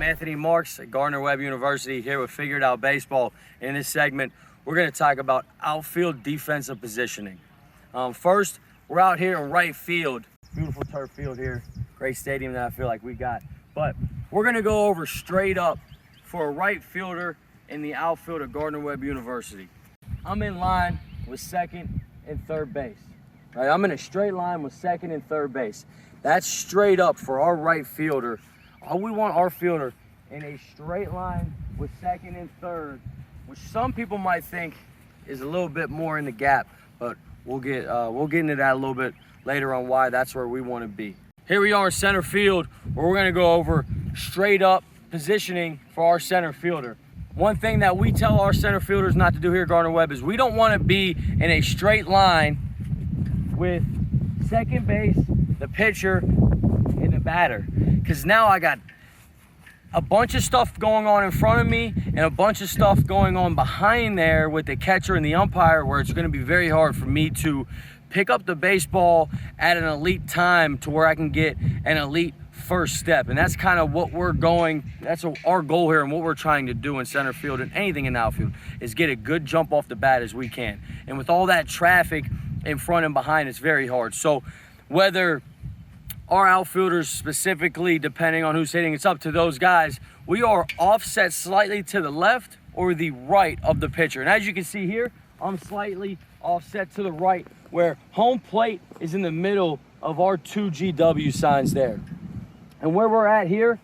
Anthony Marks at Gardner-Webb University here with Figured Out Baseball. In this segment, we're going to talk about outfield defensive positioning. First, we're out here in right field. Beautiful turf field here. Great stadium that I feel like we got. But we're going to go over straight up for a right fielder in the outfield at Gardner-Webb University. I'm in line with second and third base. Right, I'm in a straight line with second and third base. That's straight up for our right fielder. We want our fielder in a straight line with second and third, which some people might think is a little bit more in the gap, but we'll get into that a little bit later on why that's where we want to be. Here we are in center field, where we're going to go over straight up positioning for our center fielder. One thing that we tell our center fielders not to do here at Gardner-Webb is we don't want to be in a straight line with second base, the pitcher, and the batter. Because now I got a bunch of stuff going on in front of me and a bunch of stuff going on behind there with the catcher and the umpire, where it's going to be very hard for me to pick up the baseball at an elite time to where I can get an elite first step. And that's kind of what that's our goal here and what we're trying to do in center field and anything in the outfield is get a good jump off the bat as we can. And with all that traffic in front and behind, it's very hard. So whether our outfielders specifically, depending on who's hitting, it's up to those guys, we are offset slightly to the left or the right of the pitcher. And as you can see here, I'm slightly offset to the right, where home plate is in the middle of our two GW signs there. And where we're at here,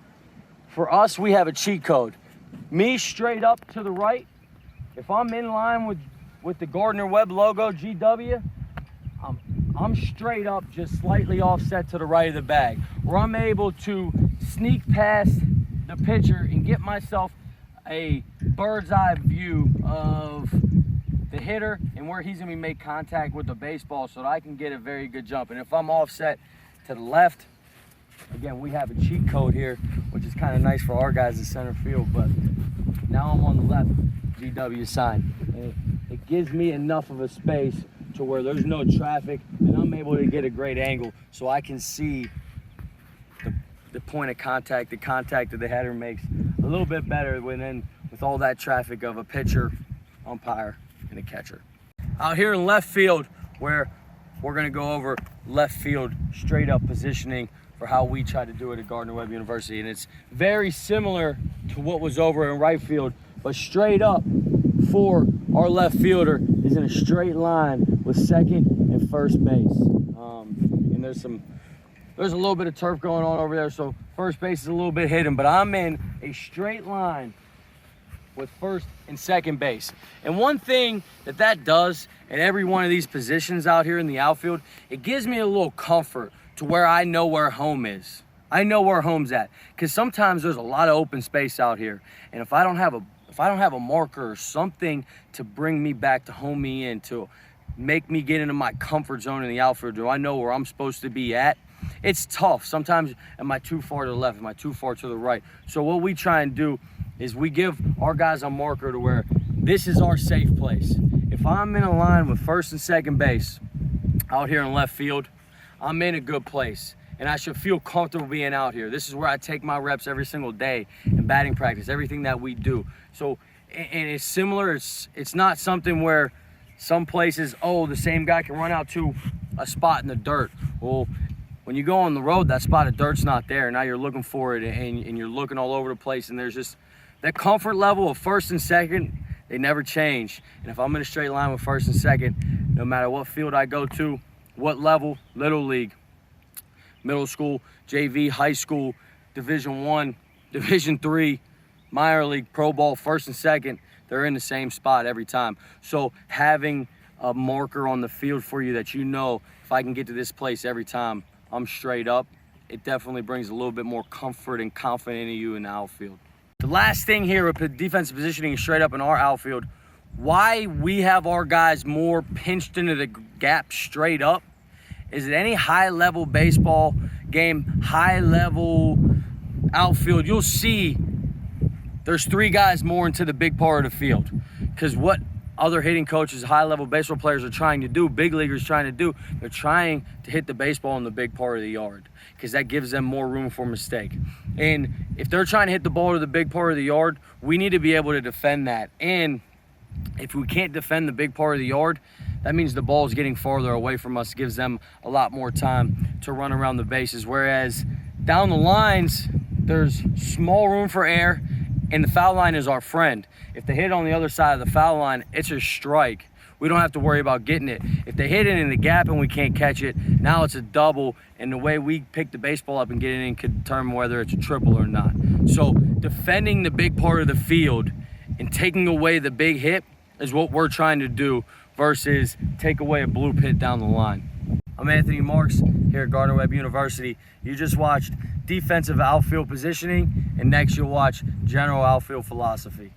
for us, we have a cheat code. Me straight up to the right, if I'm in line with the Gardner-Webb logo, GW, I'm straight up, just slightly offset to the right of the bag, where I'm able to sneak past the pitcher and get myself a bird's eye view of the hitter and where he's gonna make contact with the baseball so that I can get a very good jump. And if I'm offset to the left, again, we have a cheat code here, which is kind of nice for our guys in center field, but now I'm on the left GW sign. And it gives me enough of a space to where there's no traffic and I'm able to get a great angle so I can see the point of contact, the contact that the header makes a little bit better with all that traffic of a pitcher, umpire, and a catcher. Out here in left field, where we're gonna go over left field straight up positioning for how we try to do it at Gardner-Webb University. And it's very similar to what was over in right field, but straight up for our left fielder is in a straight line with second and first base. And there's a little bit of turf going on over there, so first base is a little bit hidden, but I'm in a straight line with first and second base. And one thing that does at every one of these positions out here in the outfield, it gives me a little comfort to where I know where home is. I know where home's at, because sometimes there's a lot of open space out here, and if I don't have a marker or something to bring me back to home me in, to make me get into my comfort zone in the outfield, do I know where I'm supposed to be at? It's tough. Sometimes, am I too far to the left? Am I too far to the right? So what we try and do is we give our guys a marker to where this is our safe place. If I'm in a line with first and second base out here in left field, I'm in a good place. And I should feel comfortable being out here. This is where I take my reps every single day in batting practice, everything that we do. So, and it's similar. It's not something where some places, the same guy can run out to a spot in the dirt. Well, when you go on the road, that spot of dirt's not there. Now you're looking for it and you're looking all over the place. And there's just that comfort level of first and second, they never change. And if I'm in a straight line with first and second, no matter what field I go to, what level, little league, middle school, JV, high school, Division I, Division III, minor league, pro ball, first and second, they're in the same spot every time. So having a marker on the field for you that you know, if I can get to this place every time, I'm straight up, it definitely brings a little bit more comfort and confidence into you in the outfield. The last thing here with defensive positioning straight up in our outfield, why we have our guys more pinched into the gap straight up is that any high-level baseball game, high-level outfield, you'll see there's three guys more into the big part of the field. Because what other hitting coaches, high-level baseball players are trying to do, big leaguers trying to do. They're trying to hit the baseball in the big part of the yard because that gives them more room for mistake. And if they're trying to hit the ball to the big part of the yard, we need to be able to defend that. And if we can't defend the big part of the yard, that means the ball is getting farther away from us. It gives them a lot more time to run around the bases. Whereas down the lines, there's small room for error, and the foul line is our friend. If they hit on the other side of the foul line, it's a strike. We don't have to worry about getting it. If they hit it in the gap and we can't catch it, now it's a double, and the way we pick the baseball up and get it in could determine whether it's a triple or not. So defending the big part of the field and taking away the big hit is what we're trying to do versus take away a bloop hit down the line. I'm Anthony Marks here at Gardner-Webb University. You just watched defensive outfield positioning, and next you'll watch general outfield philosophy.